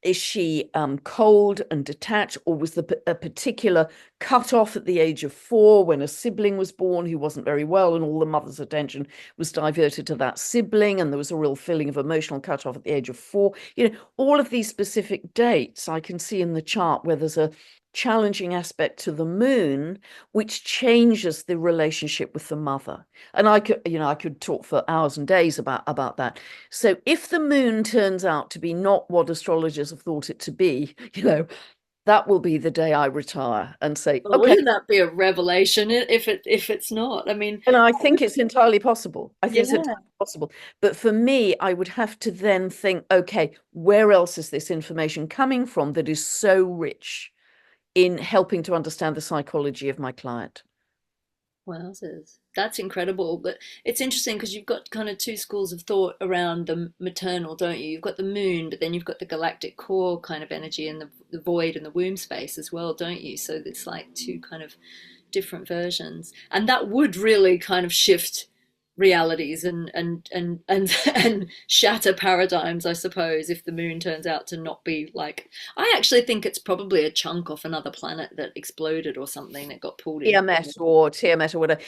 Is she cold and detached, or was a particular cut off at the age of 4 when a sibling was born who wasn't very well, and all the mother's attention was diverted to that sibling, and there was a real feeling of emotional cut off at the age of 4? All of these specific dates I can see in the chart where there's a challenging aspect to the moon which changes the relationship with the mother. And I could talk for hours and days about that. So if the moon turns out to be not what astrologers have thought it to be, that will be the day I retire and say, Well, okay. wouldn't that be a revelation if it's not? I mean, And I think it's entirely possible. I think it's yeah. entirely possible. But for me, I would have to then think, okay, where else is this information coming from that is so rich in helping to understand the psychology of my client? Wowzers. That's incredible. But it's interesting because you've got kind of two schools of thought around the maternal, don't you? You've got the moon, but then you've got the galactic core kind of energy and the void and the womb space as well, don't you? So it's like two kind of different versions, and that would really kind of shift realities and shatter paradigms, I suppose, if the moon turns out to not be like. I actually think it's probably a chunk off another planet that exploded or something that got pulled in. TMS or whatever,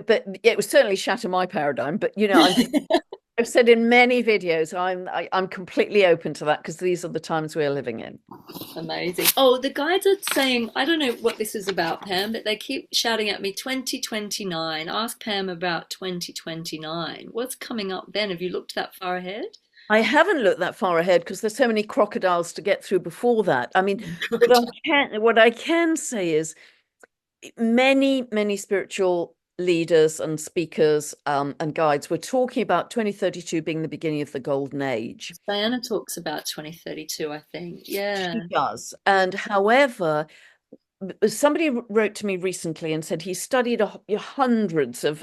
but it would certainly shatter my paradigm. But I've said in many videos, I'm completely open to that because these are the times we're living in. Amazing. Oh, the guides are saying, I don't know what this is about, Pam, but they keep shouting at me 2029. Ask Pam about 2029. What's coming up then? Have you looked that far ahead? I haven't looked that far ahead because there's so many crocodiles to get through before that. I mean, Good. what I can say is many spiritual leaders and speakers and guides were talking about 2032 being the beginning of the golden age. Diana talks about 2032, I think. She Yeah. does. And however, somebody wrote to me recently and said he studied hundreds of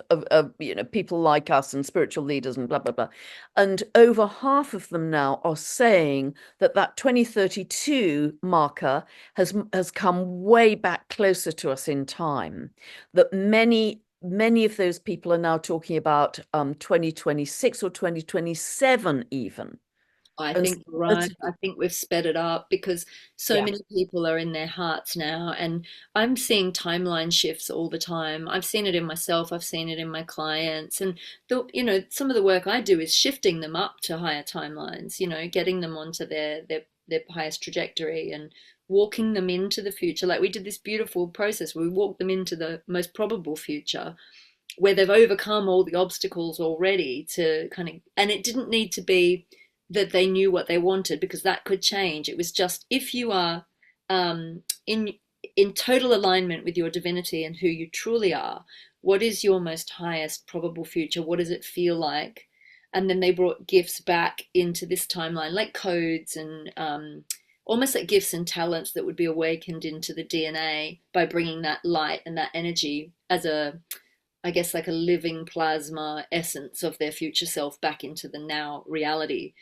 people like us and spiritual leaders and blah blah blah, and over half of them now are saying that that 2032 marker has come way back closer to us in time, that many of those people are now talking about 2026 or 2027 even. I And think you're right. I think we've sped it up because so yeah, many people are in their hearts now, and I'm seeing timeline shifts all the time. I've seen it in myself, I've seen it in my clients, and some of the work I do is shifting them up to higher timelines. Getting them onto their highest trajectory and walking them into the future. Like we did this beautiful process where we walked them into the most probable future where they've overcome all the obstacles already to kind of, and it didn't need to be that they knew what they wanted because that could change. It was just if you are in total alignment with your divinity and who you truly are, what is your most highest probable future? What does it feel like? And then they brought gifts back into this timeline, like codes and almost like gifts and talents that would be awakened into the DNA by bringing that light and that energy as I guess, like a living plasma essence of their future self back into the now reality.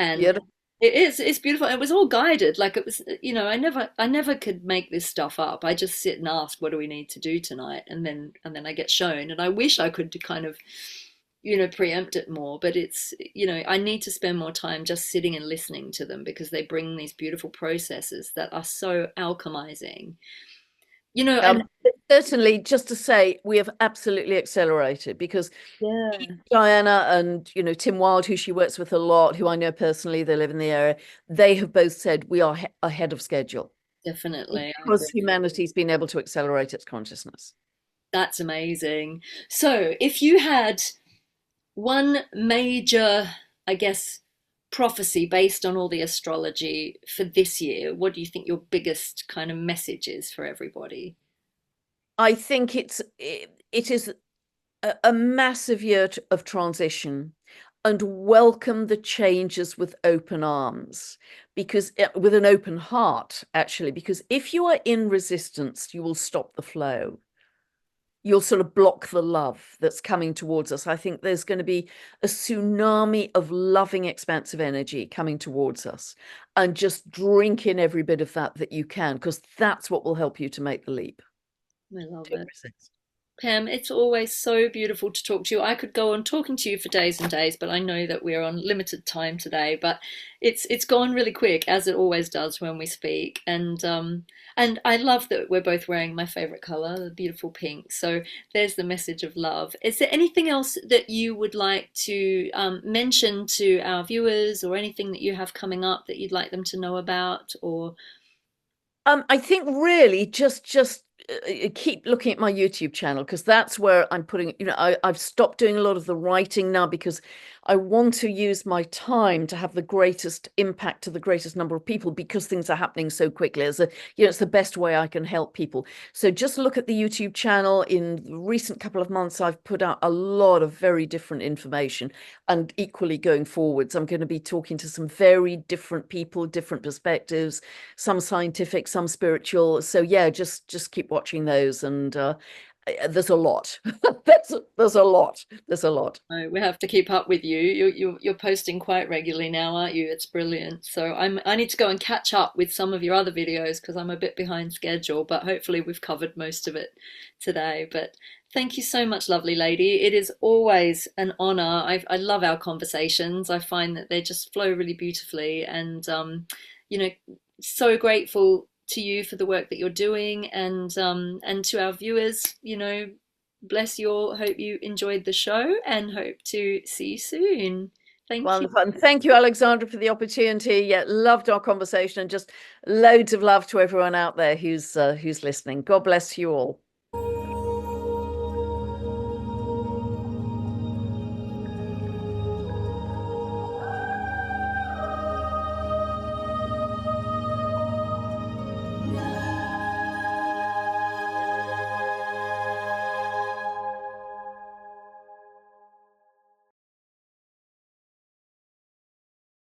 And yeah. it's beautiful. It was all guided. Like it was, I never could make this stuff up. I just sit and ask, what do we need to do tonight? And then I get shown. And I wish I could kind of, preempt it more, but it's, I need to spend more time just sitting and listening to them because they bring these beautiful processes that are so alchemizing. And Certainly, just to say, we have absolutely accelerated because yeah, Diana and Tim Wilde, who she works with a lot, who I know personally, they live in the area. They have both said we are ahead of schedule definitely, I because agree. humanity's been able to accelerate its consciousness. That's amazing. So, if you had one major, I guess, prophecy based on all the astrology for this year, what do you think your biggest kind of message is for everybody? I think it is a massive year of transition, and welcome the changes with open arms, because with an open heart, actually, because if you are in resistance, you will stop the flow. You'll sort of block the love that's coming towards us. I think there's going to be a tsunami of loving, expansive energy coming towards us, and just drink in every bit of that you can, because that's what will help you to make the leap. I love Don't it. resist. Pam, it's always so beautiful to talk to you. I could go on talking to you for days and days, but I know that we're on limited time today. But it's gone really quick, as it always does when we speak. And I love that we're both wearing my favorite color, the beautiful pink. So there's the message of love. Is there anything else that you would like to mention to our viewers, or anything that you have coming up that you'd like them to know about, or I think really just keep looking at my YouTube channel, because that's where I'm putting, I've stopped doing a lot of the writing now because I want to use my time to have the greatest impact to the greatest number of people, because things are happening so quickly. It's the best way I can help people. So just look at the YouTube channel. In the recent couple of months, I've put out a lot of very different information, and equally going forwards, I'm going to be talking to some very different people, different perspectives, some scientific, some spiritual. So yeah, just keep watching those, and there's a lot. There's a lot. There's a lot. We have to keep up with you. You're posting quite regularly now, aren't you? It's brilliant. So I need to go and catch up with some of your other videos because I'm a bit behind schedule, but hopefully we've covered most of it today. But thank you so much, lovely lady. It is always an honor. I love our conversations. I find that they just flow really beautifully, and you know, so grateful to you for the work that you're doing, and to our viewers, bless you all. Hope you enjoyed the show and hope to see you soon. Thank you. Wonderful. And thank you, Alexandra, for the opportunity. Yeah, loved our conversation, and just loads of love to everyone out there who's listening. God bless you all.